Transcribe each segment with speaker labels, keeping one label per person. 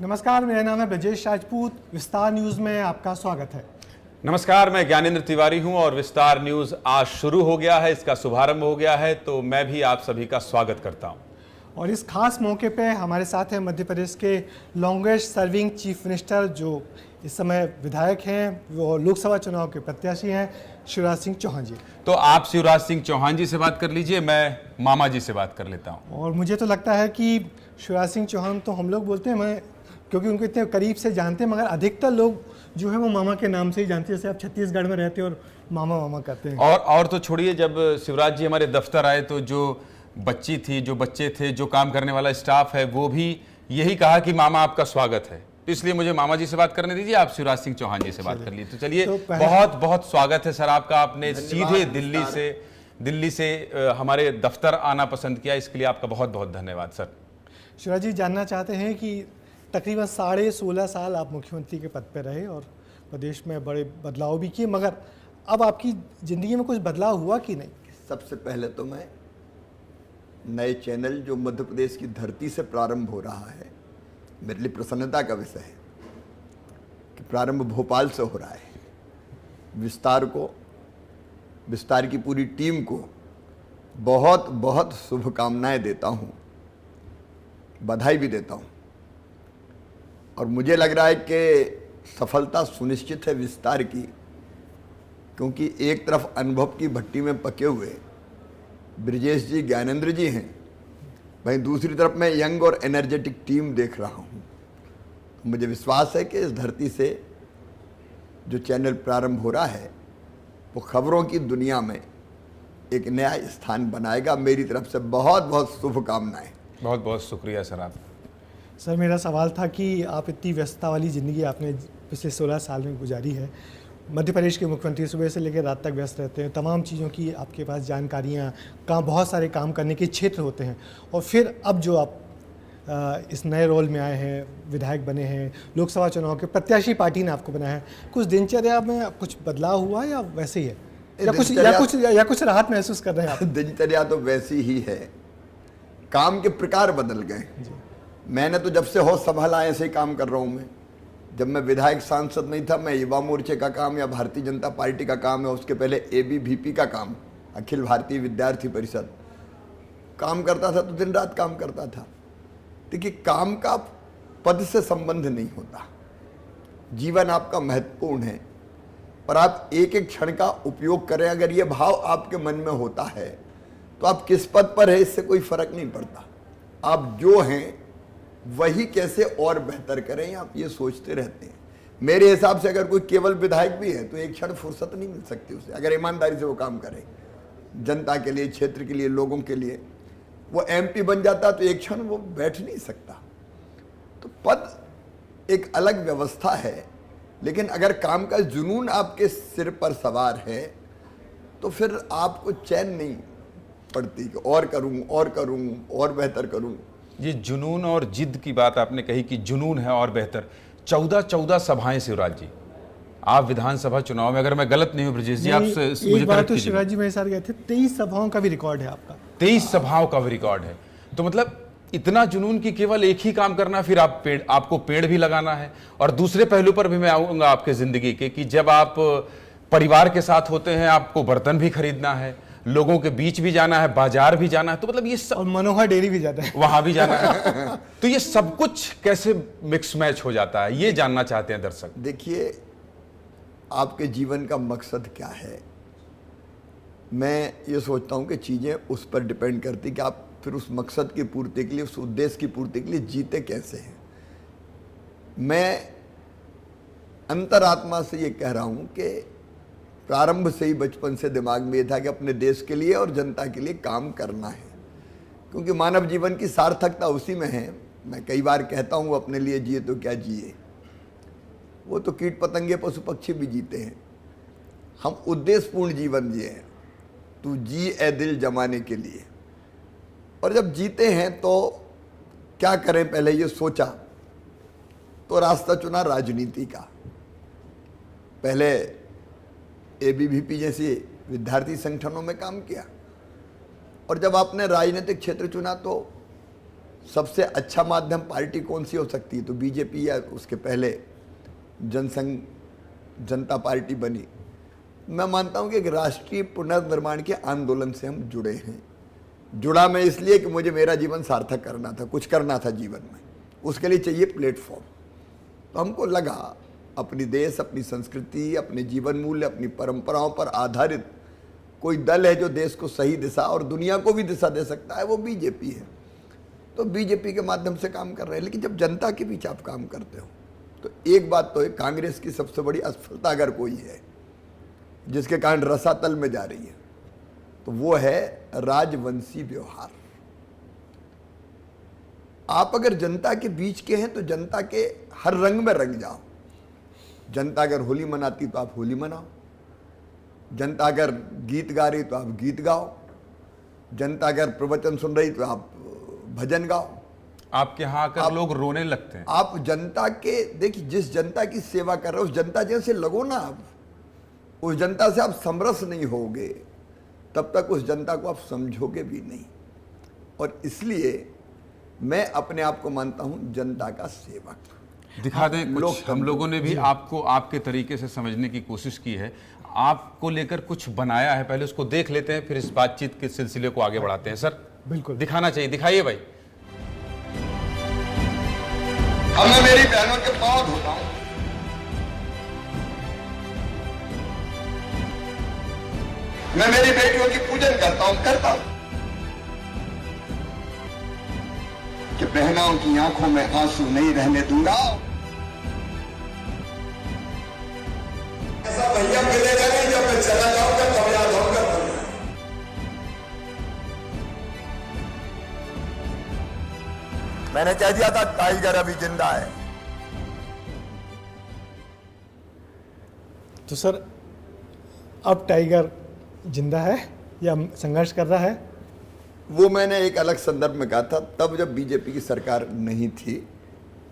Speaker 1: नमस्कार, मेरा नाम है ब्रजेश राजपूत। विस्तार न्यूज़ में आपका स्वागत है।
Speaker 2: नमस्कार, मैं ज्ञानेंद्र तिवारी हूं और विस्तार न्यूज़ आज शुरू हो गया है, इसका शुभारंभ हो गया है, तो मैं भी आप सभी का स्वागत करता हूं।
Speaker 1: और इस खास मौके पे हमारे साथ हैं मध्य प्रदेश के लॉन्गेस्ट सर्विंग चीफ मिनिस्टर, जो इस समय विधायक हैं, वो लोकसभा चुनाव के प्रत्याशी हैं, शिवराज सिंह चौहान जी।
Speaker 2: तो आप शिवराज सिंह चौहान जी से बात कर लीजिए, मैं मामा जी से बात कर लेता हूँ।
Speaker 1: और मुझे तो लगता है कि शिवराज सिंह चौहान तो हम लोग बोलते हैं, मैं क्योंकि उनको इतने करीब से जानते हैं, मगर अधिकतर लोग जो है वो मामा के नाम से ही जानते हैं। जैसे आप छत्तीसगढ़ में रहते हैं और मामा मामा कहते हैं।
Speaker 2: और तो छोड़िए, जब शिवराज जी हमारे दफ्तर आए तो जो बच्ची थी, जो बच्चे थे, जो काम करने वाला स्टाफ है, वो भी यही कहा कि मामा आपका स्वागत है। तो इसलिए मुझे मामा जी से बात करने दीजिए, आप शिवराज सिंह चौहान जी से बात कर लीजिए। तो चलिए, बहुत बहुत स्वागत है सर आपका। आपने सीधे दिल्ली से हमारे दफ्तर आना पसंद किया, इसके लिए आपका बहुत बहुत धन्यवाद सर।
Speaker 1: शिवराज जी जानना चाहते हैं कि तकरीबन 16.5 साल आप मुख्यमंत्री के पद पर रहे और प्रदेश में बड़े बदलाव भी किए, मगर अब आपकी ज़िंदगी में कुछ बदलाव हुआ कि नहीं?
Speaker 3: सबसे पहले तो मैं नए चैनल जो मध्य प्रदेश की धरती से प्रारंभ हो रहा है, मेरे लिए प्रसन्नता का विषय है कि प्रारंभ भोपाल से हो रहा है। विस्तार की पूरी टीम को बहुत बहुत शुभकामनाएं देता हूँ, बधाई भी देता हूँ। और मुझे लग रहा है कि सफलता सुनिश्चित है विस्तार की, क्योंकि एक तरफ अनुभव की भट्टी में पके हुए ब्रजेश जी, ज्ञानेंद्र जी हैं, वहीं दूसरी तरफ मैं यंग और एनर्जेटिक टीम देख रहा हूँ। मुझे विश्वास है कि इस धरती से जो चैनल प्रारंभ हो रहा है वो खबरों की दुनिया में एक नया स्थान बनाएगा। मेरी तरफ से बहुत बहुत शुभकामनाएं।
Speaker 2: बहुत बहुत शुक्रिया सर आप।
Speaker 1: सर, मेरा सवाल था कि आप इतनी व्यस्तता वाली ज़िंदगी आपने पिछले 16 साल में गुजारी है। मध्य प्रदेश के मुख्यमंत्री सुबह से लेकर रात तक व्यस्त रहते हैं, तमाम चीज़ों की आपके पास जानकारियाँ, बहुत सारे काम करने के क्षेत्र होते हैं, और फिर अब जो आप इस नए रोल में आए हैं, विधायक बने हैं, लोकसभा चुनाव के प्रत्याशी पार्टी ने आपको बनाया है, कुछ दिनचर्या में कुछ बदलाव हुआ या वैसे ही है, या कुछ राहत महसूस कर रहे हैं आप?
Speaker 3: दिनचर्या तो वैसी ही है, काम के प्रकार बदल गए। मैंने तो जब से होश संभाला ऐसे ही काम कर रहा हूँ मैं। जब मैं विधायक सांसद नहीं था, मैं युवा मोर्चे का काम या भारतीय जनता पार्टी का काम है, उसके पहले ABVP का काम, अखिल भारतीय विद्यार्थी परिषद काम करता था, तो दिन रात काम करता था। देखिए, काम का पद से संबंध नहीं होता। जीवन आपका महत्वपूर्ण है, पर आप एक एक क्षण का उपयोग करें। अगर ये भाव आपके मन में होता है तो आप किस पद पर है इससे कोई फर्क नहीं पड़ता। आप जो हैं वही कैसे और बेहतर करें, आप ये सोचते रहते हैं। मेरे हिसाब से अगर कोई केवल विधायक भी है तो एक क्षण फुर्सत नहीं मिल सकती उसे, अगर ईमानदारी से वो काम करे जनता के लिए, क्षेत्र के लिए, लोगों के लिए। वो MP बन जाता तो एक क्षण वो बैठ नहीं सकता। तो पद एक अलग व्यवस्था है, लेकिन अगर काम का जुनून आपके सिर पर सवार है तो फिर आपको चैन नहीं पड़ती कि और करूं और बेहतर करूं।
Speaker 2: ये जुनून और जिद की बात आपने कही कि जुनून है और बेहतर। 14 सभाएं शिवराज जी, आप विधानसभा चुनाव में, अगर मैं गलत नहीं हूं ब्रजेश जी, आप मुझे
Speaker 1: बात तो शिवराज जी मेरे साथ गए थे, 23 सभाओं का भी रिकॉर्ड है आपका।
Speaker 2: 23 सभाओं का भी रिकॉर्ड है। तो मतलब इतना जुनून की केवल एक ही काम करना, फिर आपको पेड़ भी लगाना है। और दूसरे पहलू पर भी मैं आऊंगा आपके जिंदगी के, कि जब आप परिवार के साथ होते हैं, आपको बर्तन भी खरीदना है, लोगों के बीच भी जाना है, बाजार भी जाना है, तो मतलब ये सब,
Speaker 1: और मनोहर डेयरी भी जाता है,
Speaker 2: वहां भी जाना है। तो ये सब कुछ कैसे मिक्स मैच हो जाता है, ये जानना चाहते हैं दर्शक।
Speaker 3: देखिए, आपके जीवन का मकसद क्या है, मैं ये सोचता हूँ कि चीज़ें उस पर डिपेंड करती कि आप फिर उस मकसद की पूर्ति के लिए, उस उद्देश्य की पूर्ति के लिए जीते कैसे हैं। मैं अंतरात्मा से ये कह रहा हूँ कि प्रारंभ से ही, बचपन से दिमाग में ये था कि अपने देश के लिए और जनता के लिए काम करना है, क्योंकि मानव जीवन की सार्थकता उसी में है। मैं कई बार कहता हूँ, अपने लिए जिए तो क्या जिए, वो तो कीट पतंगे पशु पक्षी भी जीते हैं, हम उद्देश्यपूर्ण जीवन जिए हैं। तू जी ए दिल जमाने के लिए। और जब जीते हैं तो क्या करें, पहले ये सोचा तो रास्ता चुना राजनीति का। पहले ABVP जैसे विद्यार्थी संगठनों में काम किया, और जब आपने राजनीतिक क्षेत्र चुना तो सबसे अच्छा माध्यम पार्टी कौन सी हो सकती है, तो बीजेपी या उसके पहले जनसंघ जनता पार्टी बनी। मैं मानता हूं कि एक राष्ट्रीय पुनर्निर्माण के आंदोलन से हम जुड़े हैं। जुड़ा मैं इसलिए कि मुझे मेरा जीवन सार्थक करना था, कुछ करना था जीवन में, उसके लिए चाहिए प्लेटफॉर्म। तो हमको लगा अपनी देश, अपनी संस्कृति, अपने जीवन मूल्य, अपनी परंपराओं पर आधारित कोई दल है जो देश को सही दिशा और दुनिया को भी दिशा दे सकता है, वो बीजेपी है। तो बीजेपी के माध्यम से काम कर रहे हैं। लेकिन जब जनता के बीच आप काम करते हो तो एक बात तो है, कांग्रेस की सबसे बड़ी असफलता अगर कोई है जिसके कारण रसातल में जा रही है, तो वो है राजवंशी व्यवहार। आप अगर जनता के बीच के हैं तो जनता के हर रंग में रंग जाओ। जनता अगर होली मनाती तो आप होली मनाओ, जनता अगर गीत गा रही तो आप गीत गाओ, जनता अगर प्रवचन सुन रही तो आप भजन गाओ।
Speaker 2: आपके यहाँ आकर लोग रोने लगते हैं।
Speaker 3: आप जनता के, देखिए जिस जनता की सेवा कर रहे हो उस जनता जैसे लगो ना। आप उस जनता से आप समरस नहीं होगे तब तक उस जनता को आप समझोगे भी नहीं। और इसलिए मैं अपने आप को मानता हूं जनता का सेवक।
Speaker 2: दिखा दें कुछ, हम लोगों ने भी आपको आपके तरीके से समझने की कोशिश की है, आपको लेकर कुछ बनाया है, पहले उसको देख लेते हैं, फिर इस बातचीत के सिलसिले को आगे बढ़ाते हैं। सर
Speaker 1: बिल्कुल
Speaker 2: दिखाना चाहिए, दिखाइए भाई।
Speaker 3: अब मैं मेरी बहनों के पांव धोता हूं, मैं मेरी बेटियों की पूजन करता हूं कि बहनों की आंखों में आंसू नहीं रहने दूंगा। ऐसा भैया मिलेगा नहीं, जब मैं चला जाऊंगा तब याद होगा। मैंने कह दिया था टाइगर अभी जिंदा है।
Speaker 1: तो सर अब टाइगर जिंदा है या संघर्ष कर रहा है?
Speaker 3: वो मैंने एक अलग संदर्भ में कहा था, तब जब बीजेपी की सरकार नहीं थी,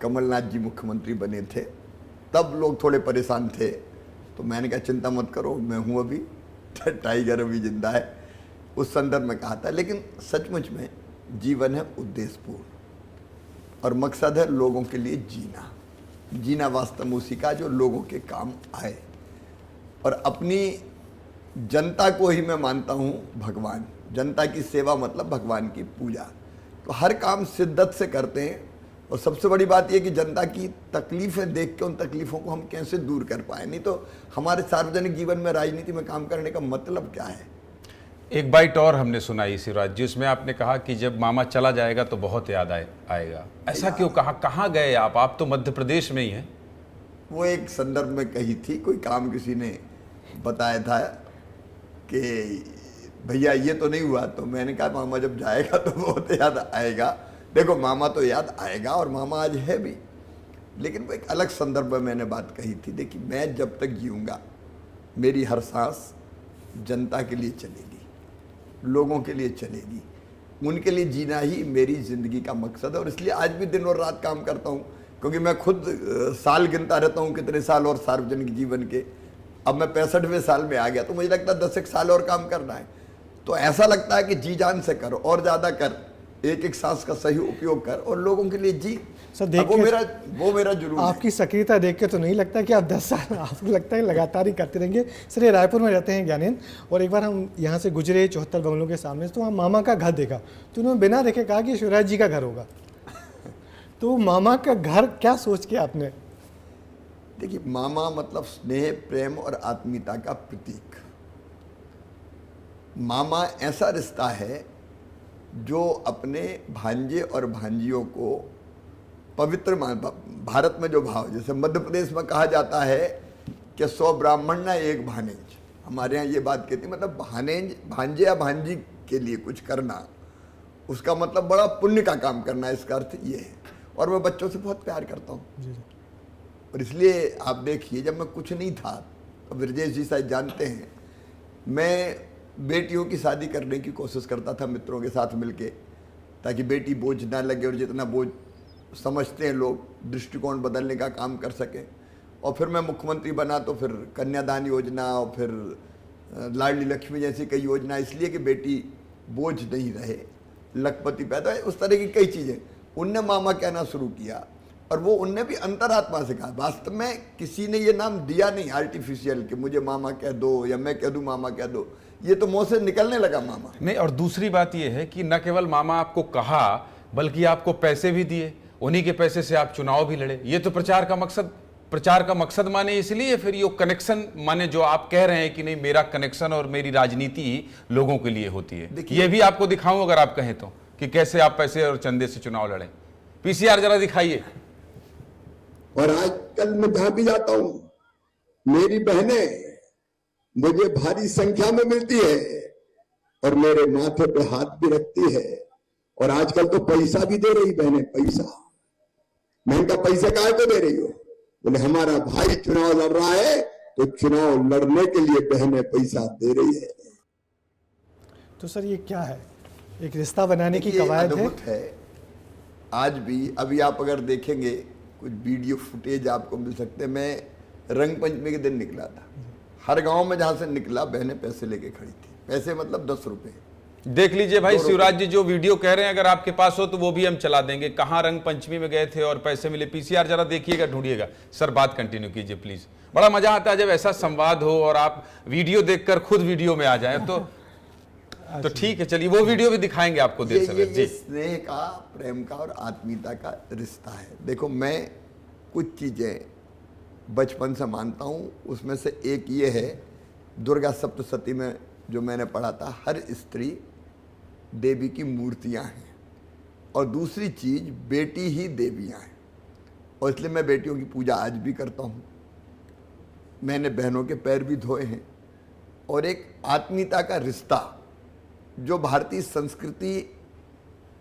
Speaker 3: कमलनाथ जी मुख्यमंत्री बने थे, तब लोग थोड़े परेशान थे। तो मैंने कहा चिंता मत करो, मैं हूं अभी, टाइगर अभी जिंदा है, उस संदर्भ में कहा था। लेकिन सचमुच में जीवन है उद्देश्यपूर्ण और मकसद है लोगों के लिए जीना। जीना वास्तव में उसी का जो लोगों के काम आए। और अपनी जनता को ही मैं मानता हूं भगवान। जनता की सेवा मतलब भगवान की पूजा। तो हर काम शिद्दत से करते हैं। और सबसे बड़ी बात यह कि जनता की तकलीफें देख के उन तकलीफों को हम कैसे दूर कर पाए। नहीं तो हमारे सार्वजनिक जीवन में, राजनीति में काम करने का मतलब क्या है।
Speaker 2: एक बाइट और हमने सुनाई शिवराज जी, उसमें आपने कहा कि जब मामा चला जाएगा तो बहुत याद आएगा। ऐसा क्यों कहा? कहाँ गए आप तो मध्य प्रदेश में ही हैं।
Speaker 3: वो एक संदर्भ में कही थी, कोई काम किसी ने बताया था कि भैया ये तो नहीं हुआ, तो मैंने कहा मामा जब जाएगा तो बहुत याद आएगा। देखो मामा तो याद आएगा और मामा आज है भी, लेकिन वो एक अलग संदर्भ में मैंने बात कही थी। देखिए मैं जब तक जीऊँगा मेरी हर सांस जनता के लिए चलेगी, लोगों के लिए चलेगी, उनके लिए जीना ही मेरी ज़िंदगी का मकसद है। और इसलिए आज भी दिन और रात काम करता हूँ, क्योंकि मैं खुद साल गिनता रहता हूँ कितने साल और सार्वजनिक जीवन के। अब मैं 65वें साल में आ गया, तो मुझे लगता है 10 एक साल और काम करना है। तो ऐसा लगता है कि जी जान से कर और ज़्यादा कर, एक एक सांस का सही उपयोग कर और लोगों के लिए जी।
Speaker 1: सर देख
Speaker 3: वो मेरा जुनून है।
Speaker 1: आपकी सक्रियता देख के तो नहीं लगता कि आप 10 साल, आपको लगता है लगातार ही करते रहेंगे। सर ये रायपुर में रहते हैं ज्ञानेंद्र, और एक बार हम यहाँ से गुजरे 74 बंगलों के सामने, तो वहाँ मामा का घर देखा, तो उन्होंने बिना देखे कहा कि शिवराज जी का घर होगा। तो मामा का घर क्या सोच के आपने?
Speaker 3: देखिए मामा मतलब स्नेह, प्रेम और आत्मीयता का प्रतीक। मामा ऐसा रिश्ता है जो अपने भांजे और भांजियों को पवित्र भारत में जो भाव, जैसे मध्य प्रदेश में कहा जाता है कि 100 ब्राह्मण ना एक भानेज, हमारे यहाँ ये बात कहती है, मतलब भांजे या भांजी के लिए कुछ करना, उसका मतलब बड़ा पुण्य का काम करना, इसका अर्थ ये है। और मैं बच्चों से बहुत प्यार करता हूँ। और इसलिए आप देखिए जब मैं कुछ नहीं था, तो ब्रजेश जी शायद जानते हैं, मैं बेटियों की शादी करने की कोशिश करता था मित्रों के साथ मिलके, ताकि बेटी बोझ ना लगे और जितना बोझ समझते हैं लोग दृष्टिकोण बदलने का काम कर सकें। और फिर मैं मुख्यमंत्री बना तो फिर कन्यादान योजना और फिर लाडली लक्ष्मी जैसी कई योजना, इसलिए कि बेटी बोझ नहीं रहे, लखपति पैदा है, उस तरह की कई चीज़ें। उनने मामा कहना शुरू किया, और वो उनने भी अंतरात्मा से कहा। वास्तव में किसी ने ये नाम दिया नहीं आर्टिफिशियल कि मुझे मामा कह दो या मैं कह दूं मामा कह दो, ये तो मुंह से निकलने लगा मामा।
Speaker 2: नहीं, और दूसरी बात ये है कि न केवल मामा आपको कहा बल्कि आपको पैसे भी दिए, उन्हीं के पैसे से आप चुनाव भी लड़े। ये तो प्रचार का मकसद माने, इसलिए फिर ये कनेक्शन माने जो आप कह रहे हैं कि नहीं मेरा कनेक्शन और मेरी राजनीति ही लोगों के लिए होती है। ये भी आपको दिखाऊं अगर आप कहें तो कि कैसे आप पैसे और चंदे से चुनाव लड़े। पीसीआर जरा दिखाइए।
Speaker 4: और आजकल मैं जहां भी जाता हूं मेरी बहनें मुझे भारी संख्या में मिलती है और मेरे माथे पे हाथ भी रखती है, और आजकल तो पैसा भी दे रही बहनें, पैसा। मैं इनका पैसा काहे को दे रही हो? बोले हमारा भाई चुनाव लड़ रहा है तो चुनाव लड़ने के लिए बहनें पैसा दे रही है।
Speaker 1: तो सर ये क्या है, एक रिश्ता बनाने की कवायद
Speaker 3: है? आज भी अभी आप अगर देखेंगे कुछ वीडियो फुटेज आपको मिल सकते हैं। मैं रंग पंचमी के दिन निकला था, हर गांव में जहां से निकला बहनें पैसे लेके खड़ी थी। पैसे मतलब 10 रुपए।
Speaker 2: देख लीजिए भाई शिवराज जी, जो वीडियो कह रहे हैं अगर आपके पास हो तो वो भी हम चला देंगे। कहां रंग पंचमी में गए थे और पैसे मिले। पीसीआर जरा देखिएगा, ढूंढिएगा। सर बात कंटिन्यू कीजिए प्लीज। बड़ा मजा आता है जब ऐसा संवाद हो और आप वीडियो देखकर खुद वीडियो में आ जाए तो ठीक है, चलिए वो वीडियो भी दिखाएंगे आपको देर सवेर।
Speaker 3: ये स्नेह का, प्रेम का और आत्मीयता का रिश्ता है। देखो मैं कुछ चीजें बचपन से मानता हूँ, उसमें से एक ये है, दुर्गा सप्तशती में जो मैंने पढ़ा था, हर स्त्री देवी की मूर्तियाँ हैं, और दूसरी चीज बेटी ही देवियाँ हैं, और इसलिए मैं बेटियों की पूजा आज भी करता हूँ। मैंने बहनों के पैर भी धोए हैं, और एक आत्मीयता का रिश्ता जो भारतीय संस्कृति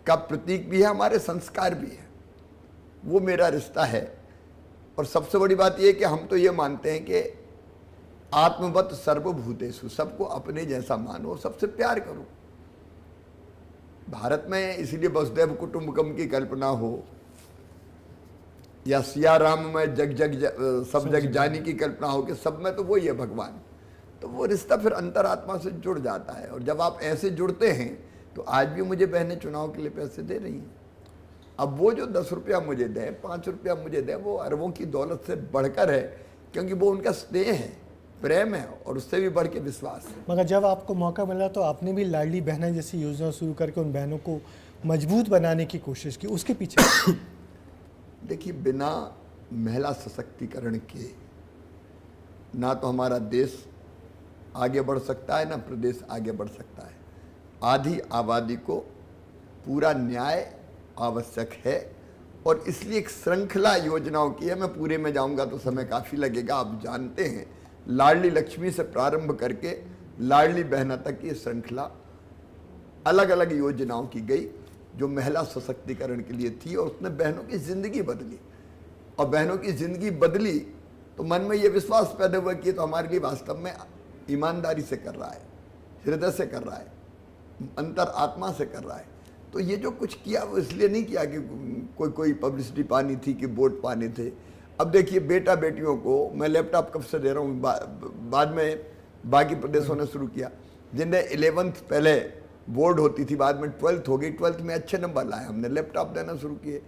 Speaker 3: का प्रतीक भी है, हमारे संस्कार भी है, वो मेरा रिश्ता है। और सबसे बड़ी बात यह कि हम तो ये मानते हैं कि आत्मवत सर्वभूतेषु, सबको अपने जैसा मानो, सबसे प्यार करो। भारत में इसीलिए वसुधैव कुटुंबकम की कल्पना हो, या सिया राम में सब जग जानी की कल्पना हो कि सब में तो वही है भगवान, तो वो रिश्ता फिर अंतरात्मा से जुड़ जाता है। और जब आप ऐसे जुड़ते हैं तो आज भी मुझे बहनें चुनाव के लिए पैसे दे रही हैं। अब वो जो 10 रुपया मुझे दें, 5 रुपया मुझे दें, वो अरबों की दौलत से बढ़कर है, क्योंकि वो उनका स्नेह है, प्रेम है, और उससे भी बढ़ के विश्वास है।
Speaker 1: मगर जब आपको मौका मिला तो आपने भी लाडली बहना जैसी योजना शुरू करके उन बहनों को मजबूत बनाने की कोशिश की, उसके पीछे
Speaker 3: देखिए, बिना महिला सशक्तिकरण के ना तो हमारा देश आगे बढ़ सकता है, ना प्रदेश आगे बढ़ सकता है। आधी आबादी को पूरा न्याय आवश्यक है, और इसलिए एक श्रृंखला योजनाओं की है। मैं पूरे में जाऊंगा तो समय काफ़ी लगेगा। आप जानते हैं, लाडली लक्ष्मी से प्रारंभ करके लाडली बहना तक ये श्रृंखला अलग अलग योजनाओं की गई जो महिला सशक्तिकरण के लिए थी, और उसने बहनों की जिंदगी बदली। और बहनों की जिंदगी बदली तो मन में ये विश्वास पैदा हुआ कि तो हमारे लिए वास्तव में ईमानदारी से कर रहा है, हृदय से कर रहा है, अंतर आत्मा से कर रहा है। तो ये जो कुछ किया वो इसलिए नहीं किया कि कोई पब्लिसिटी पानी थी, कि वोट पाने थे। अब देखिए, बेटा बेटियों को मैं लैपटॉप कब से दे रहा हूँ, बाद में बाकी प्रदेशों ने शुरू किया। जिन्हें 11th पहले बोर्ड होती थी, बाद में 12th हो गई, 12th में अच्छे नंबर लाए, हमने लैपटॉप देना शुरू किए,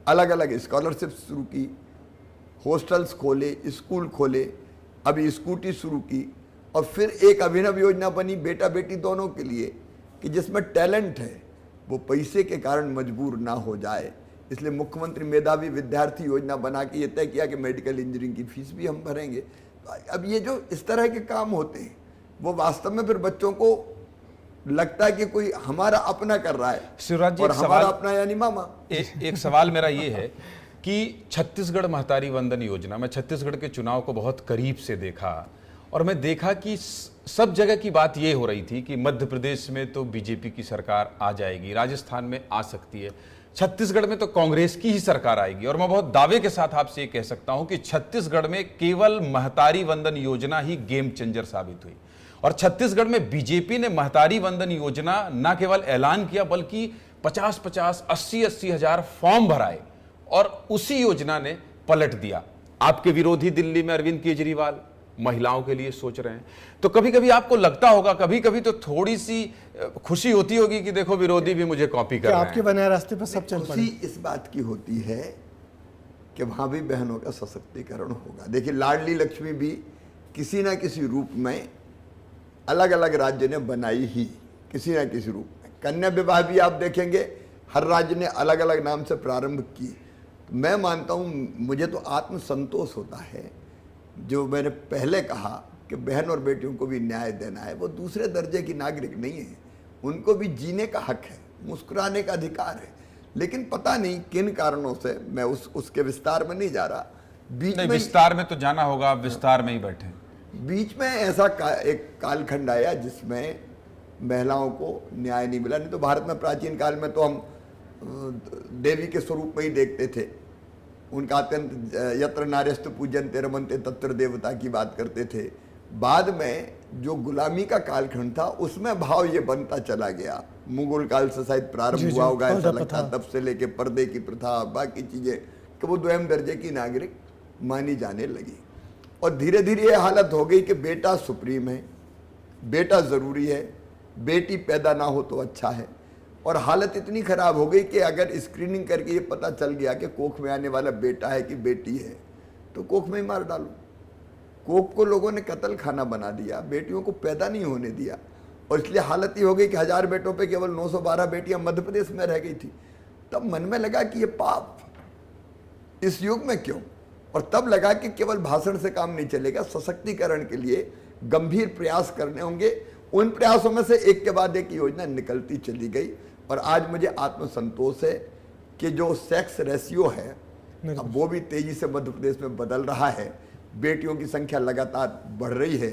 Speaker 3: अलग अलग स्कॉलरशिप शुरू की, हॉस्टल्स खोले, स्कूल खोले, अभी स्कूटी शुरू की, और फिर एक अभिनव योजना बनी बेटा बेटी दोनों के लिए कि जिसमें टैलेंट है वो पैसे के कारण मजबूर ना हो जाए। इसलिए मुख्यमंत्री मेधावी विद्यार्थी योजना बना के ये तय किया कि मेडिकल इंजीनियरिंग की फीस भी हम भरेंगे। अब ये जो इस तरह के काम होते हैं वो वास्तव में फिर बच्चों को लगता है कि कोई हमारा अपना कर रहा है।
Speaker 2: शिवराज जी,
Speaker 3: और हमारा अपना यानी मामा।
Speaker 2: एक सवाल मेरा ये है कि छत्तीसगढ़ महतारी वंदन योजना, मैं छत्तीसगढ़ के चुनाव को बहुत करीब से देखा, और मैं देखा कि सब जगह की बात ये हो रही थी कि मध्य प्रदेश में तो बीजेपी की सरकार आ जाएगी, राजस्थान में आ सकती है, छत्तीसगढ़ में तो कांग्रेस की ही सरकार आएगी। और मैं बहुत दावे के साथ आपसे ये कह सकता हूं कि छत्तीसगढ़ में केवल महतारी वंदन योजना ही गेम चेंजर साबित हुई। और छत्तीसगढ़ में बीजेपी ने महतारी वंदन योजना न केवल ऐलान किया बल्कि 50-50, 80-80 हजार फॉर्म भराए, और उसी योजना ने पलट दिया। आपके विरोधी दिल्ली में अरविंद केजरीवाल महिलाओं के लिए सोच रहे हैं। तो कभी कभी आपको लगता होगा, कभी कभी तो थोड़ी सी खुशी होती होगी कि देखो विरोधी भी मुझे कॉपी कर रहे हैं।
Speaker 1: आपके बनाए रास्ते पर सब चल पड़े।
Speaker 3: खुशी इस बात की होती है कि वहाँ भी बहनों का सशक्तिकरण होगा। देखिए, लाडली लक्ष्मी भी किसी ना किसी रूप में अलग अलग राज्य ने बनाई ही, किसी ना किसी रूप में। कन्या विवाह भी आप देखेंगे हर राज्य ने अलग अलग नाम से प्रारंभ की। तो मैं मानता हूँ, मुझे तो आत्मसंतोष होता है, जो मैंने पहले कहा कि बहन और बेटियों को भी न्याय देना है। वो दूसरे दर्जे की नागरिक नहीं है, उनको भी जीने का हक है, मुस्कुराने का अधिकार है। लेकिन पता नहीं किन कारणों से, मैं उसके विस्तार में नहीं जा रहा, बीच में
Speaker 2: विस्तार में तो जाना होगा, आप विस्तार में ही बैठे।
Speaker 3: बीच में ऐसा एक कालखंड आया जिसमें महिलाओं को न्याय नहीं मिला। नहीं तो भारत में प्राचीन काल में तो हम देवी के स्वरूप में ही देखते थे, उनका अत्यंत यत्र नार्यस्तु पूजन्ते रमन्ते तत्र देवता की बात करते थे। बाद में जो गुलामी का कालखंड था उसमें भाव ये बनता चला गया। मुगल काल से शायद प्रारंभ हुआ होगा ऐसा लगता, तब से लेके पर्दे की प्रथा, बाकी चीजें, कि वो द्वयम दर्जे की नागरिक मानी जाने लगी। और धीरे धीरे ये हालत हो गई कि बेटा सुप्रीम है, बेटा जरूरी है, बेटी पैदा ना हो तो अच्छा है। और हालत इतनी खराब हो गई कि अगर स्क्रीनिंग करके ये पता चल गया कि कोख में आने वाला बेटा है कि बेटी है, तो कोख में ही मार डालो। कोख को लोगों ने कत्ल खाना बना दिया, बेटियों को पैदा नहीं होने दिया। और इसलिए हालत ये हो गई कि 1000 बेटों पे केवल 912 बेटियां मध्य प्रदेश में रह गई थी। तब मन में लगा कि ये पाप इस युग में क्यों, और तब लगा कि केवल भाषण से काम नहीं चलेगा, सशक्तिकरण के लिए गंभीर प्रयास करने होंगे। उन प्रयासों में से एक के बाद एक योजना निकलती चली गई। और आज मुझे आत्मसंतोष है कि जो सेक्स रेशियो है अब वो भी तेजी से मध्य प्रदेश में बदल रहा है। बेटियों की संख्या लगातार बढ़ रही है,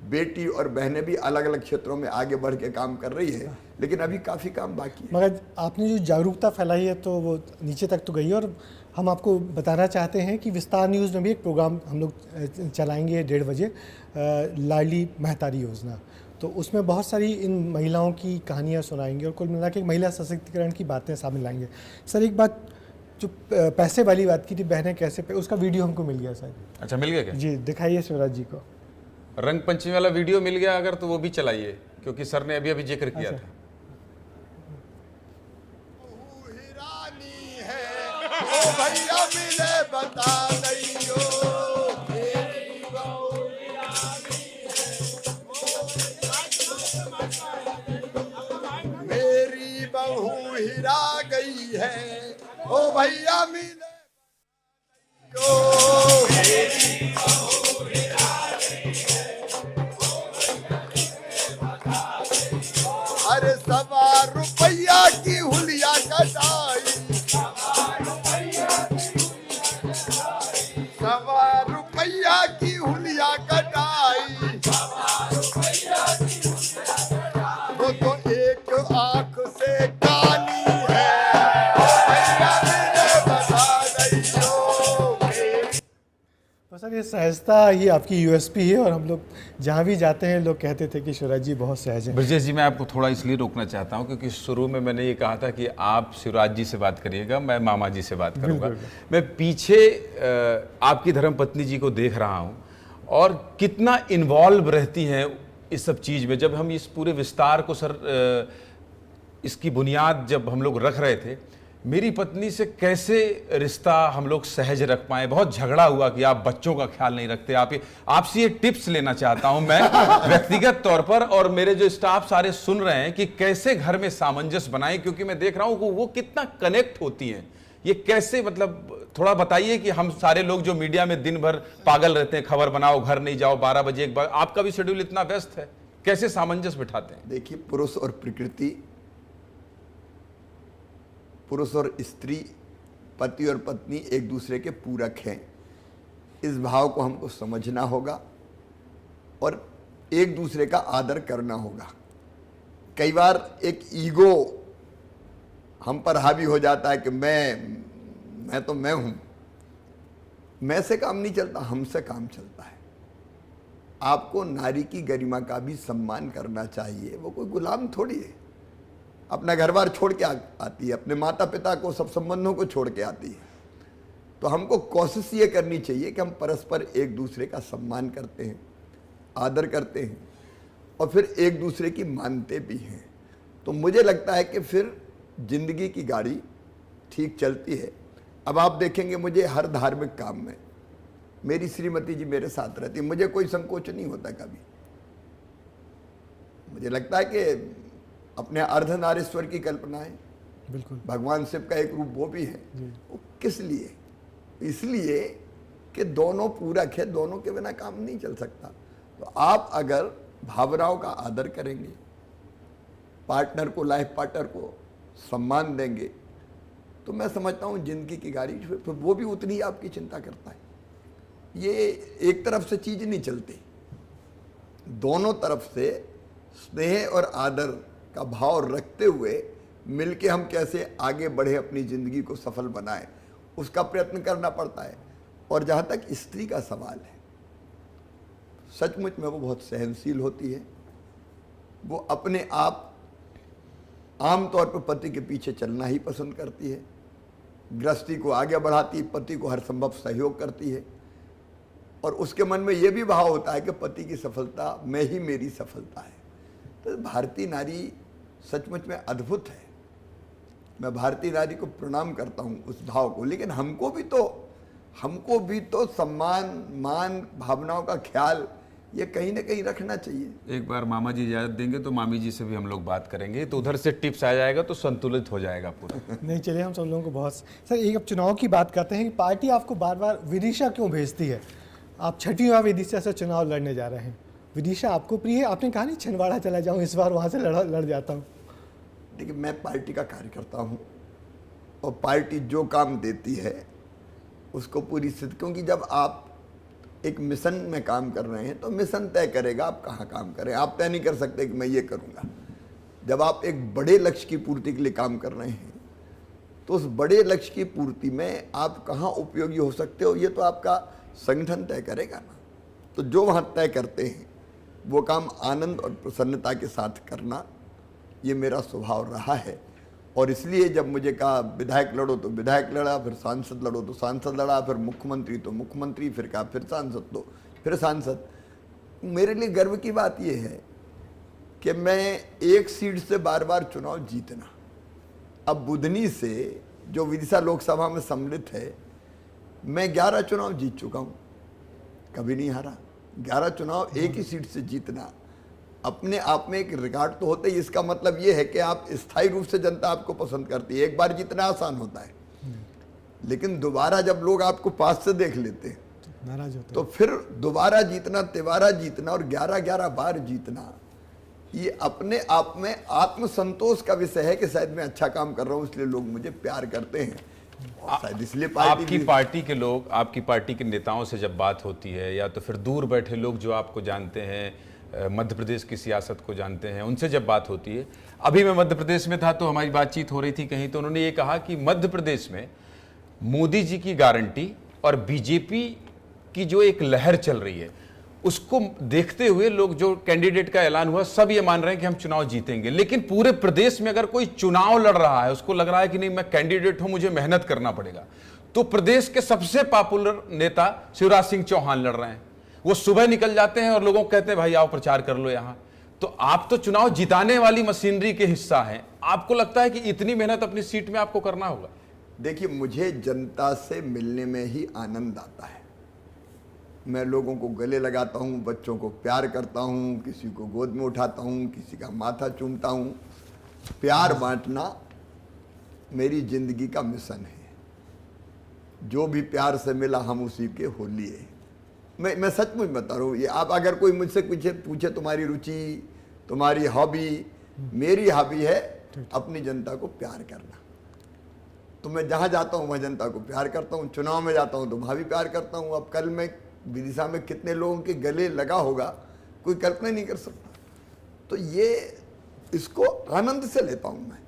Speaker 3: बेटी और बहनें भी अलग अलग क्षेत्रों में आगे बढ़ के काम कर रही है, लेकिन अभी काफ़ी काम बाकी है।
Speaker 1: मगर आपने जो जागरूकता फैलाई है तो वो नीचे तक तो गई है। और हम आपको बताना चाहते हैं कि विस्तार न्यूज़ में भी एक प्रोग्राम हम लोग चलाएंगे 1:30 बजे, लाडली महतारी योजना। तो उसमें बहुत सारी इन महिलाओं की कहानियाँ सुनाएंगे और कुल मिला के महिला सशक्तिकरण की बातें सामने लाएंगे। सर, एक बात जो पैसे वाली बात की थी, बहनें कैसे उसका वीडियो हमको मिल गया सर।
Speaker 2: अच्छा, मिल गया क्या?
Speaker 1: जी, दिखाइए शिवराज जी को।
Speaker 2: रंग पंचमी वाला वीडियो मिल गया अगर, तो वो भी चलाइए, क्योंकि सर ने अभी अभी जिक्र किया था।
Speaker 4: भैया मिले बता मेरी बहू हिरा गई है, ओ भैया मिले मेरी बहू हिरा गई है। अरे 1.25 रुपया की हुलिया कटाई, 1.25 रुपया की हुलिया कटाई, वो तो एक आंख से काली है, भैया मेरे बता गई हो।
Speaker 1: तो सर, ये सहजता ये आपकी यूएसपी है और हम लोग जहाँ भी जाते हैं लोग कहते थे कि शिवराज जी बहुत सहज हैं।
Speaker 2: ब्रजेश जी, मैं आपको थोड़ा इसलिए रोकना चाहता हूँ क्योंकि शुरू में मैंने ये कहा था कि आप शिवराज जी से बात करिएगा, मैं मामा जी से बात करूँगा। मैं पीछे आपकी धर्मपत्नी जी को देख रहा हूँ और कितना इन्वॉल्व रहती हैं इस सब चीज़ में। जब हम इस पूरे विस्तार को सर इसकी बुनियाद जब हम लोग रख रहे थे, मेरी पत्नी से कैसे रिश्ता हम लोग सहज रख पाए। बहुत झगड़ा हुआ कि आप बच्चों का ख्याल नहीं रखते। आपसे ये टिप्स लेना चाहता हूं मैं व्यक्तिगत तौर पर, और मेरे जो स्टाफ सारे सुन रहे हैं कि कैसे घर में सामंजस्य बनाएं, क्योंकि मैं देख रहा हूं कि वो कितना कनेक्ट होती हैं। ये कैसे, मतलब थोड़ा बताइए कि हम सारे लोग जो मीडिया में दिन भर पागल रहते हैं, खबर बनाओ, घर नहीं जाओ, 12 बजे एक बार, आपका भी शेड्यूल इतना व्यस्त है, कैसे सामंजस्य बिठाते हैं?
Speaker 3: देखिए, पुरुष और प्रकृति, पुरुष और स्त्री, पति और पत्नी एक दूसरे के पूरक हैं। इस भाव को हमको समझना होगा और एक दूसरे का आदर करना होगा। कई बार एक ईगो हम पर हावी हो जाता है कि मैं तो मैं हूं, मैं से काम नहीं चलता, हमसे काम चलता है। आपको नारी की गरिमा का भी सम्मान करना चाहिए। वो कोई गुलाम थोड़ी है, अपना घर बार छोड़ के आती है, अपने माता पिता को, सब संबंधों को छोड़ के आती है। तो हमको कोशिश ये करनी चाहिए कि हम परस्पर एक दूसरे का सम्मान करते हैं, आदर करते हैं और फिर एक दूसरे की मानते भी हैं। तो मुझे लगता है कि फिर जिंदगी की गाड़ी ठीक चलती है। अब आप देखेंगे मुझे हर धार्मिक काम में मेरी श्रीमती जी मेरे साथ रहती है, मुझे कोई संकोच नहीं होता कभी। मुझे लगता है कि अपने अर्धनारीश्वर की कल्पना है,
Speaker 1: बिल्कुल
Speaker 3: भगवान शिव का एक रूप वो भी है। वो किस लिए? इसलिए कि दोनों पूरक है, दोनों के बिना काम नहीं चल सकता। तो आप अगर भावनाओं का आदर करेंगे, पार्टनर को, लाइफ पार्टनर को सम्मान देंगे, तो मैं समझता हूँ जिंदगी की गाड़ी फिर वो भी उतनी ही आपकी चिंता करता है। ये एक तरफ से चीज नहीं चलती, दोनों तरफ से स्नेह और आदर का भाव रखते हुए मिलके हम कैसे आगे बढ़े, अपनी जिंदगी को सफल बनाएं, उसका प्रयत्न करना पड़ता है। और जहाँ तक स्त्री का सवाल है, सचमुच में वो बहुत सहनशील होती है। वो अपने आप आमतौर पर पति के पीछे चलना ही पसंद करती है, गृहस्थी को आगे बढ़ाती, पति को हर संभव सहयोग करती है और उसके मन में यह भी भाव होता है कि पति की सफलता में ही मेरी सफलता है। तो भारतीय नारी सचमुच में अद्भुत है। मैं भारतीय नारी को प्रणाम करता हूँ उस भाव को। लेकिन हमको भी तो सम्मान, मान, भावनाओं का ख्याल ये कहीं ना कहीं रखना चाहिए।
Speaker 2: एक बार मामा जी इजाजत देंगे तो मामी जी से भी हम लोग बात करेंगे, तो उधर से टिप्स आ जाएगा तो संतुलित हो जाएगा पूरा।
Speaker 1: नहीं, चलिए हम सब लोगों को बहुत। सर एक अब चुनाव की बात करते हैं कि पार्टी आपको बार बार विदिशा क्यों भेजती है? आप छठी बार विदिशा से चुनाव लड़ने जा रहे हैं। विदिशा आपको प्रिय है? आपने कहा नहीं छिंदवाड़ा चला जाऊँ, इस बार वहाँ से लड़ जाता हूँ।
Speaker 3: देखिए, मैं पार्टी का कार्यकर्ता हूँ और पार्टी जो काम देती है उसको पूरी सिद्ध, क्योंकि जब आप एक मिशन में काम कर रहे हैं तो मिशन तय करेगा आप कहाँ काम करें। आप तय नहीं कर सकते कि मैं ये करूँगा। जब आप एक बड़े लक्ष्य की पूर्ति के लिए काम कर रहे हैं तो उस बड़े लक्ष्य की पूर्ति में आप कहाँ उपयोगी हो सकते हो, ये तो आपका संगठन तय करेगा ना। तो जो वहाँ तय करते हैं वो काम आनंद और प्रसन्नता के साथ करना, ये मेरा स्वभाव रहा है। और इसलिए जब मुझे कहा विधायक लड़ो तो विधायक लड़ा, फिर सांसद लड़ो तो सांसद लड़ा, फिर मुख्यमंत्री तो मुख्यमंत्री, फिर कहा फिर सांसद तो फिर सांसद। मेरे लिए गर्व की बात यह है कि मैं एक सीट से बार बार चुनाव जीतना। अब बुधनी से जो विदिशा लोकसभा में सम्मिलित है, मैं 11 चुनाव जीत चुका हूँ, कभी नहीं हारा। 11 चुनाव एक ही सीट से जीतना अपने आप में एक रिकॉर्ड तो होता है। इसका मतलब ये है कि आप स्थायी रूप से जनता आपको पसंद करती है। एक बार जीतना आसान होता है, लेकिन दोबारा जब लोग आपको पास से देख लेते हैं नाराज होते, तो फिर दोबारा जीतना, तिबारा जीतना और 11-11 बार जीतना, ये अपने आप में आत्मसंतोष का विषय है कि शायद मैं अच्छा काम कर रहा हूँ, इसलिए लोग मुझे प्यार करते हैं। शायद इसलिए
Speaker 2: आपकी पार्टी के लोग, आपकी पार्टी के नेताओं से जब बात होती है, या तो फिर दूर बैठे लोग जो आपको जानते हैं, मध्य प्रदेश की सियासत को जानते हैं, उनसे जब बात होती है, अभी मैं मध्य प्रदेश में था तो हमारी बातचीत हो रही थी कहीं, तो उन्होंने ये कहा कि मध्य प्रदेश में मोदी जी की गारंटी और बीजेपी की जो एक लहर चल रही है, उसको देखते हुए लोग, जो कैंडिडेट का ऐलान हुआ, सब ये मान रहे हैं कि हम चुनाव जीतेंगे। लेकिन पूरे प्रदेश में अगर कोई चुनाव लड़ रहा है, उसको लग रहा है कि नहीं मैं कैंडिडेट हूं, मुझे मेहनत करना पड़ेगा, तो प्रदेश के सबसे पॉपुलर नेता शिवराज सिंह चौहान लड़ रहे हैं। वो सुबह निकल जाते हैं और लोगों को कहते हैं भाई आओ प्रचार कर लो यहाँ। तो आप तो चुनाव जिताने वाली मशीनरी के हिस्सा हैं, आपको लगता है कि इतनी मेहनत अपनी सीट में आपको करना होगा?
Speaker 3: देखिए, मुझे जनता से मिलने में ही आनंद आता है। मैं लोगों को गले लगाता हूँ, बच्चों को प्यार करता हूँ, किसी को गोद में उठाता हूँ, किसी का माथा चूमता हूँ। प्यार बांटना मेरी जिंदगी का मिशन है। जो भी प्यार से मिला हम उसी के होली है। मैं सचमुच बता रहा हूँ। ये आप अगर कोई मुझसे पूछे तुम्हारी रुचि, तुम्हारी हॉबी, मेरी हॉबी है अपनी जनता को प्यार करना। तो मैं जहाँ जाता हूँ वहाँ जनता को प्यार करता हूँ। चुनाव में जाता हूँ तो वहाँ भी प्यार करता हूँ। अब कल मैं विदिशा में कितने लोगों के गले लगा होगा, कोई कल्पना नहीं कर सकता। तो ये इसको आनंद से लेता हूँ मैं,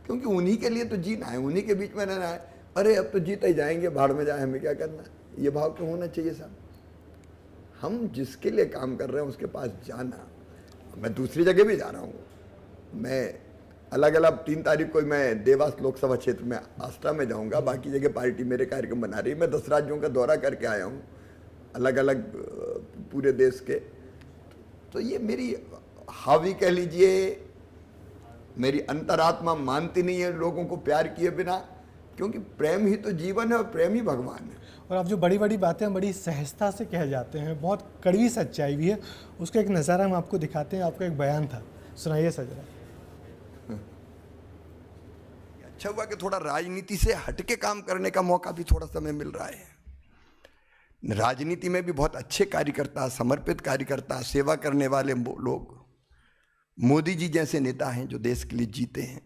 Speaker 3: क्योंकि उन्हीं के लिए तो जीना है, उन्हीं के बीच में रहना है। अरे अब तो जीते ही जाएंगे, भाड़ में जाए, हमें क्या करना है। ये भाव क्यों होना चाहिए साहब? हम जिसके लिए काम कर रहे हैं उसके पास जाना। मैं दूसरी जगह भी जा रहा हूँ, मैं अलग अलग 3 तारीख को मैं देवास लोकसभा क्षेत्र में आस्था में जाऊंगा, बाकी जगह पार्टी मेरे कार्यक्रम बना रही है। मैं 10 राज्यों का दौरा करके आया हूँ, अलग अलग पूरे देश के। तो ये मेरी हावी कह लीजिए, मेरी अंतरात्मा मानती नहीं है लोगों को प्यार किए बिना, क्योंकि प्रेम ही तो जीवन है और प्रेम ही भगवान है।
Speaker 1: और आप जो बड़ी बड़ी बातें बड़ी सहजता से कह जाते हैं, बहुत कड़वी सच्चाई भी है, उसका एक नज़ारा हम आपको दिखाते हैं। आपका एक बयान था, सुनाइए सजरा।
Speaker 3: अच्छा हुआ कि थोड़ा राजनीति से हटके काम करने का मौका भी थोड़ा समय मिल रहा है। राजनीति में भी बहुत अच्छे कार्यकर्ता, समर्पित कार्यकर्ता, सेवा करने वाले लोग, मोदी जी जैसे नेता हैं जो देश के लिए जीते हैं।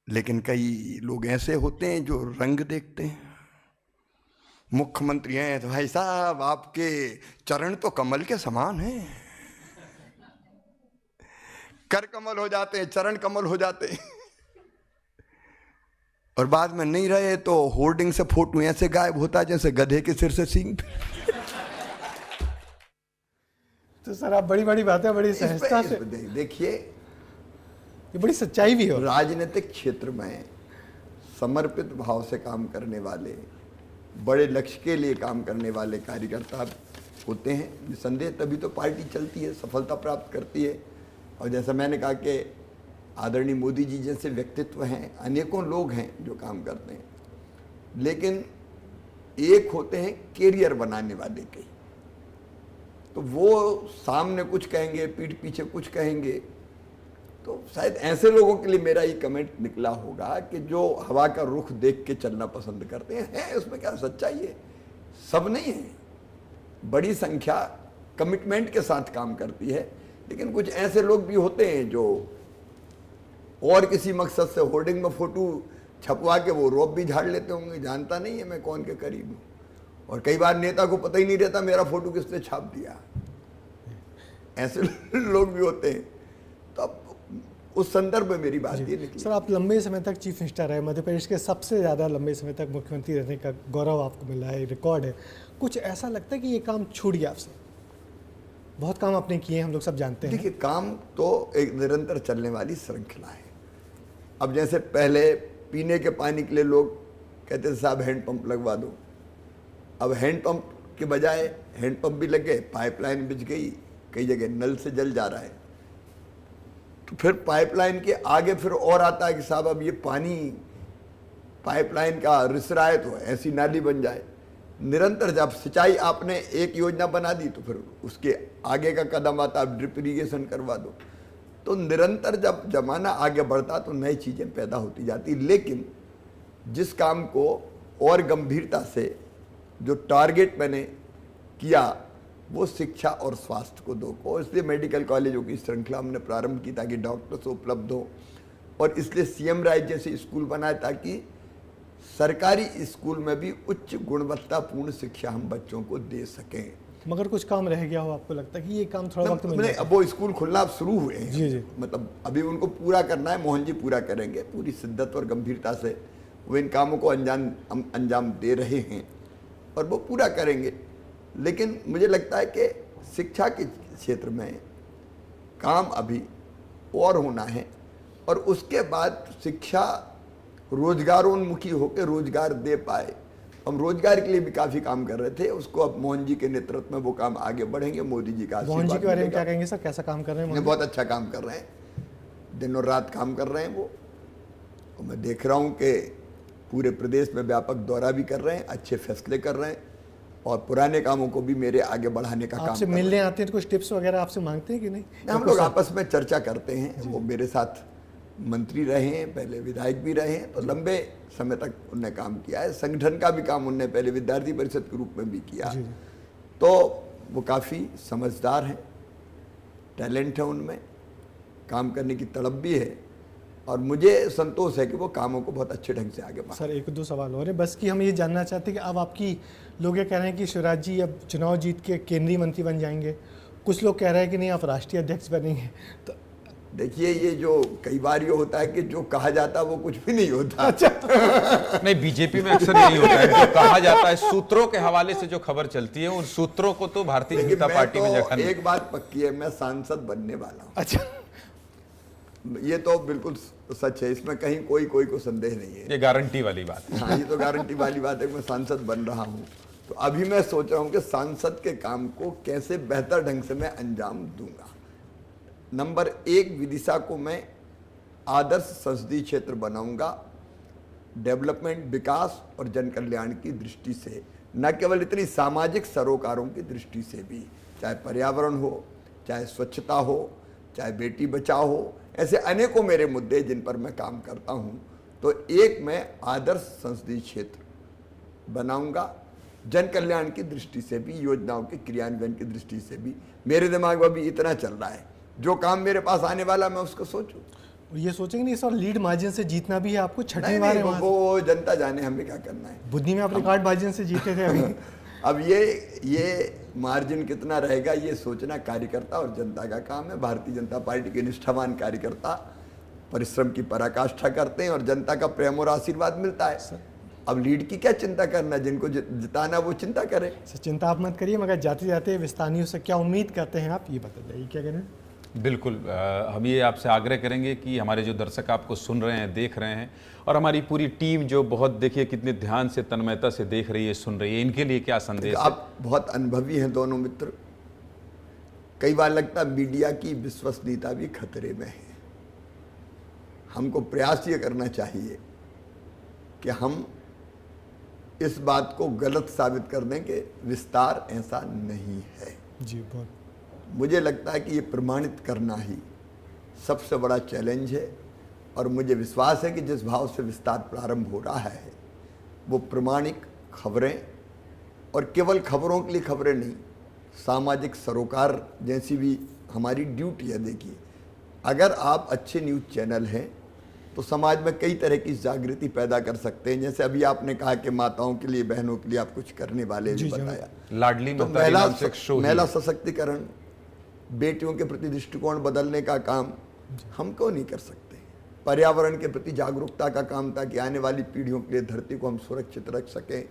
Speaker 3: लेकिन कई लोग ऐसे होते हैं जो रंग देखते हैं। मुख्यमंत्री हैं तो भाई साहब आपके चरण तो कमल के समान हैं, कर कमल हो जाते हैं, चरण कमल हो जाते हैं, और बाद में नहीं रहे तो होर्डिंग से फोटो ऐसे गायब होता है जैसे गधे के सिर से सींग।
Speaker 1: तो सर आप बड़ी बड़ी बातें बड़ी सहजता से
Speaker 3: देखिए,
Speaker 1: ये बड़ी सच्चाई भी है।
Speaker 3: राजनीतिक क्षेत्र में समर्पित भाव से काम करने वाले, बड़े लक्ष्य के लिए काम करने वाले कार्यकर्ता होते हैं, निसंदेह तभी तो पार्टी चलती है, सफलता प्राप्त करती है। और जैसा मैंने कहा कि आदरणीय मोदी जी जैसे व्यक्तित्व हैं, अनेकों लोग हैं जो काम करते हैं, लेकिन एक होते हैं कैरियर बनाने वाले के। तो वो सामने कुछ कहेंगे, पीठ पीछे कुछ कहेंगे। तो शायद ऐसे लोगों के लिए मेरा ये कमेंट निकला होगा कि जो हवा का रुख देख के चलना पसंद करते हैं, उसमें क्या सच्चाई है? सब नहीं है, बड़ी संख्या कमिटमेंट के साथ काम करती है, लेकिन कुछ ऐसे लोग भी होते हैं जो और किसी मकसद से होर्डिंग में फोटो छपवा के वो रोब भी झाड़ लेते होंगे, जानता नहीं है मैं कौन के करीब हूँ। और कई बार नेता को पता ही नहीं रहता मेरा फोटो किसने छाप दिया, ऐसे लोग भी होते हैं। तो अब उस संदर्भ में मेरी बात ये निकली।
Speaker 1: सर आप लंबे समय तक चीफ मिनिस्टर रहे, मध्य प्रदेश के सबसे ज़्यादा लंबे समय तक मुख्यमंत्री रहने का गौरव आपको मिला है, रिकॉर्ड है। कुछ ऐसा लगता है कि ये काम छूट गया आपसे? बहुत काम आपने किए हैं, हम लोग सब जानते हैं।
Speaker 3: देखिए, काम तो एक निरंतर चलने वाली श्रृंखला है। अब जैसे पहले पीने के पानी के लिए लोग कहते थे साहब हैंडपंप लगवा दो, अब हैंडपंप के बजाय हैंडपंप भी लग गए, पाइपलाइन बिछ गई, कई जगह नल से जल जा रहा है। तो फिर पाइपलाइन के आगे फिर और आता है कि साहब अब ये पानी पाइपलाइन का रिस रहा है तो ऐसी नाली बन जाए। निरंतर जब सिंचाई आपने एक योजना बना दी तो फिर उसके आगे का कदम आता है ड्रिप इरिगेशन करवा दो। तो निरंतर जब जमाना आगे बढ़ता तो नई चीज़ें पैदा होती जाती। लेकिन जिस काम को और गंभीरता से जो टारगेट मैंने किया वो शिक्षा और स्वास्थ्य को दो को, इसलिए मेडिकल कॉलेजों की श्रृंखला हमने प्रारंभ की ताकि डॉक्टर्स उपलब्ध हो, और इसलिए सीएम राइज जैसे स्कूल बनाए ताकि सरकारी स्कूल में भी उच्च गुणवत्तापूर्ण शिक्षा हम बच्चों को दे सकें।
Speaker 1: मगर कुछ काम रह गया हो, आपको लगता है कि ये काम थोड़ा वक्त में?
Speaker 3: अब वो स्कूल खुलना अब शुरू हुए हैं।
Speaker 1: जी जी,
Speaker 3: मतलब अभी उनको पूरा करना है, मोहन जी पूरा करेंगे, पूरी शिद्दत और गंभीरता से वो इन कामों को अंजाम दे रहे हैं और वो पूरा करेंगे। लेकिन मुझे लगता है कि शिक्षा के क्षेत्र में काम अभी और होना है, और उसके बाद शिक्षा रोजगारोन्मुखी होकर रोजगार दे पाए। हम रोजगार के लिए भी काफ़ी काम कर रहे थे, उसको अब मोहन जी के नेतृत्व में वो काम आगे बढ़ेंगे। मोदी जी का
Speaker 1: मोहन जी के बारे में क्या कहेंगे सर, कैसा काम कर रहे हैं?
Speaker 3: बहुत अच्छा काम कर रहे हैं, दिन और रात काम कर रहे हैं वो। और मैं देख रहा हूँ कि पूरे प्रदेश में व्यापक दौरा भी कर रहे हैं, अच्छे फैसले कर रहे हैं, और पुराने कामों को भी मेरे आगे बढ़ाने का काम।
Speaker 1: आपसे मिलने आते हैं तो कुछ टिप्स वगैरह आपसे मांगते हैं कि नहीं?
Speaker 3: हम लोग आपस में चर्चा करते हैं। वो मेरे साथ मंत्री रहे हैं, पहले विधायक भी रहे हैं, तो लंबे समय तक उनने काम किया है। संगठन का भी काम उनने पहले विद्यार्थी परिषद के रूप में भी किया। तो वो काफ़ी समझदार हैं, टैलेंट है उनमें, काम करने की तड़प भी है, और मुझे संतोष है कि वो कामों को बहुत अच्छे ढंग से आगे बढ़ा।
Speaker 1: सर एक दो सवाल और है बस कि हम ये जानना चाहते हैं कि अब आपकी लोग ये कह रहे हैं कि शिवराज जी अब चुनाव जीत के केंद्रीय मंत्री बन जाएंगे, कुछ लोग कह रहे हैं कि नहीं आप राष्ट्रीय अध्यक्ष बनेंगे। तो
Speaker 3: देखिए, ये जो कई बार ये होता है कि जो कहा जाता है वो कुछ भी नहीं होता।
Speaker 1: अच्छा
Speaker 2: नहीं, बीजेपी में अक्सर यही होता है, जो कहा जाता है सूत्रों के हवाले से जो खबर चलती है, उन सूत्रों को तो भारतीय जनता पार्टी में जगह नहीं।
Speaker 3: एक बात पक्की है, मैं सांसद बनने वाला हूँ।
Speaker 1: अच्छा,
Speaker 3: ये तो बिल्कुल सच है, इसमें कहीं कोई को संदेह नहीं है।
Speaker 2: ये गारंटी वाली बात है।
Speaker 3: हाँ, ये तो गारंटी वाली बात है कि मैं सांसद बन रहा हूँ। तो अभी मैं सोच रहा हूँ कि सांसद के काम को कैसे बेहतर ढंग से मैं अंजाम दूंगा। नंबर 1, विदिशा को मैं आदर्श संसदीय क्षेत्र बनाऊंगा, डेवलपमेंट, विकास और जन कल्याण की दृष्टि से, न केवल इतनी सामाजिक सरोकारों की दृष्टि से भी, चाहे पर्यावरण हो, चाहे स्वच्छता हो, चाहे बेटी बचाओ हो, ऐसे अनेकों मेरे मुद्दे जिन पर मैं काम करता हूँ। तो एक मैं आदर्श संसदीय क्षेत्र बनाऊंगा, जन कल्याण की दृष्टि से भी, योजनाओं के क्रियान्वयन की दृष्टि से भी। मेरे दिमाग में भी इतना चल रहा है, जो काम मेरे पास आने वाला मैं उसको सोचूं।
Speaker 1: ये सोचेंगे नहीं सर, लीड मार्जिन से जीतना भी है आपको, छठवीं
Speaker 3: नहीं,
Speaker 1: बार है
Speaker 3: नहीं, वो जनता जाने हमें क्या करना है।
Speaker 1: बुद्धि में आप रिकॉर्ड मार्जिन से जीते थे अभी।
Speaker 3: अब ये मार्जिन कितना रहेगा ये सोचना कार्यकर्ता और जनता का काम है। भारतीय जनता पार्टी के निष्ठावान कार्यकर्ता परिश्रम की पराकाष्ठा करते हैं और जनता का प्रेम और आशीर्वाद मिलता है। अब लीड की क्या चिंता करना, जिनको जिताना वो चिंता करें।
Speaker 1: चिंता आप मत करिए, मगर जाते जाते विस्तारियों से क्या उम्मीद करते हैं आप, ये बता जाइए, क्या करें।
Speaker 2: बिल्कुल, हम ये आपसे आग्रह करेंगे कि हमारे जो दर्शक आपको सुन रहे हैं, देख रहे हैं, और हमारी पूरी टीम जो बहुत देखिए कितने ध्यान से, तन्मयता से देख रही है, सुन रही है, इनके लिए क्या संदेश है?
Speaker 3: आप बहुत अनुभवी हैं दोनों मित्र। कई बार लगता है मीडिया की विश्वसनीयता भी खतरे में है। हमको प्रयास ये करना चाहिए कि हम इस बात को गलत साबित कर दें कि विस्तार ऐसा नहीं है।
Speaker 1: जी, बहुत
Speaker 3: मुझे लगता है कि ये प्रमाणित करना ही सबसे बड़ा चैलेंज है। और मुझे विश्वास है कि जिस भाव से विस्तार प्रारंभ हो रहा है वो प्रमाणिक खबरें, और केवल खबरों के लिए खबरें नहीं, सामाजिक सरोकार जैसी भी हमारी ड्यूटी है। देखिए, अगर आप अच्छे न्यूज़ चैनल हैं तो समाज में कई तरह की जागृति पैदा कर सकते हैं। जैसे अभी आपने कहा कि माताओं के लिए, बहनों के लिए आप कुछ करने वाले भी बताया,
Speaker 2: लाडली
Speaker 3: तो महिला सशक्तिकरण, बेटियों के प्रति दृष्टिकोण बदलने का काम हम क्यों नहीं कर सकते। पर्यावरण के प्रति जागरूकता का काम, ताकि आने वाली पीढ़ियों के लिए धरती को हम सुरक्षित रख सकें।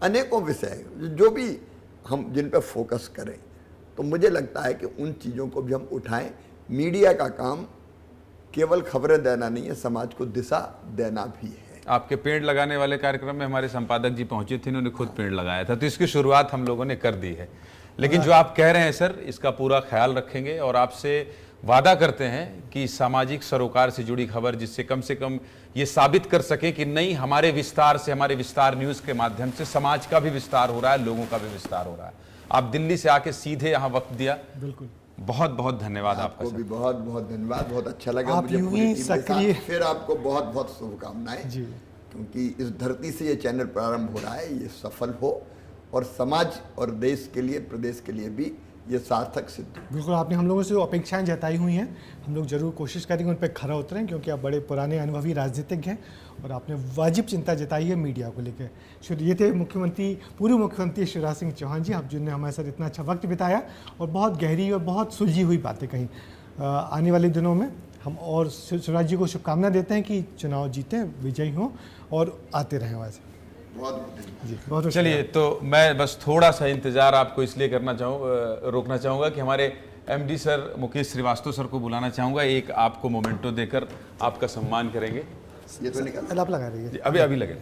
Speaker 3: अनेकों विषय जो भी हम जिन पर फोकस करें, तो मुझे लगता है कि उन चीज़ों को भी हम उठाएं। मीडिया का काम केवल खबरें देना नहीं है, समाज को दिशा देना भी है।
Speaker 2: आपके पेड़ लगाने वाले कार्यक्रम में हमारे संपादक जी पहुंचे थे, उन्होंने खुद पेड़ लगाया था, तो इसकी शुरुआत हम लोगों ने कर दी है। लेकिन जो आप कह रहे हैं सर, इसका पूरा ख्याल रखेंगे और आपसे वादा करते हैं कि सामाजिक सरोकार से जुड़ी खबर, जिससे कम से कम ये साबित कर सके कि नहीं, हमारे विस्तार से, हमारे विस्तार न्यूज़ के माध्यम से समाज का भी विस्तार हो रहा है, लोगों का भी विस्तार हो रहा है। आप दिल्ली से आके सीधे यहाँ वक्त दिया,
Speaker 1: बिल्कुल
Speaker 2: बहुत बहुत धन्यवाद आपका।
Speaker 3: भी बहुत बहुत धन्यवाद, बहुत अच्छा लगा मुझे पूरी टीम के साथ। फिर आपको बहुत बहुत शुभकामनाएं, क्योंकि इस धरती से ये चैनल प्रारंभ हो रहा है, ये सफल हो और समाज और देश के लिए, प्रदेश के लिए भी ये सार्थक सिद्ध।
Speaker 1: बिल्कुल, आपने हम लोगों से जो अपेक्षाएं जताई हुई हैं, हम लोग जरूर कोशिश करेंगे उन पर खरा उतरें, क्योंकि आप बड़े पुराने अनुभवी राजनीतिज्ञ हैं और आपने वाजिब चिंता जताई है मीडिया को लेकर। ये थे पूर्व मुख्यमंत्री शिवराज सिंह चौहान जी, आप जिन्होंने हमारे साथ इतना अच्छा वक्त बिताया और बहुत गहरी और बहुत सुलझी हुई बातें कहीं। आने वाले दिनों में हम और शिवराज जी को शुभकामना देते हैं कि चुनाव जीतें, विजयी हों और आते रहें वैसे।
Speaker 3: बहुत
Speaker 2: चलिए, तो मैं बस थोड़ा सा इंतजार आपको इसलिए रोकना चाहूँगा कि हमारे MD sir Mukesh Srivastava sir को बुलाना चाहूँगा, एक आपको मोमेंटो देकर आपका सम्मान करेंगे।
Speaker 3: ये तो निकल
Speaker 1: आप लगा रही है,
Speaker 2: अभी लगे।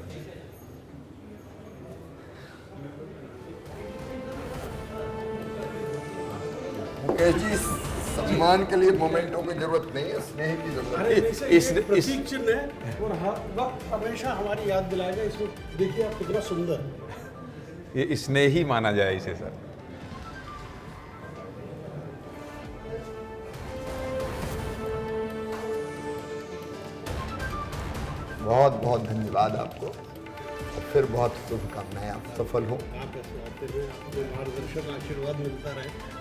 Speaker 3: मुकेश जी, सम्मान के लिए मोमेंटों की जरूरत नहीं है, स्नेह की जरूरत है।
Speaker 5: प्रतीक चिन्ह है और हर वक्त हमेशा हमारी याद दिलाएगा। इसको देखिए आप कितना सुंदर है।
Speaker 2: ये स्नेह ही माना जाए इसे सर।
Speaker 3: बहुत बहुत धन्यवाद आपको और फिर बहुत शुभकामनाएं, आप सफल हो।
Speaker 5: आप ऐसे आते हुए आपको मार्गदर्शन, आशीर्वाद मिलता रहे।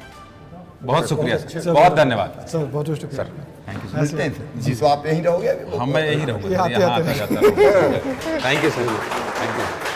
Speaker 2: बहुत शुक्रिया सर, बहुत धन्यवाद
Speaker 1: सर, बहुत शुक्रिया
Speaker 2: सर, थैंक यू।
Speaker 3: मिलते हैं जी, तो आप यहीं रहोगे?
Speaker 2: हम मैं यहीं रहूँगा, यहाँ आता जाता रहूँगा। Thank you sir, thank you.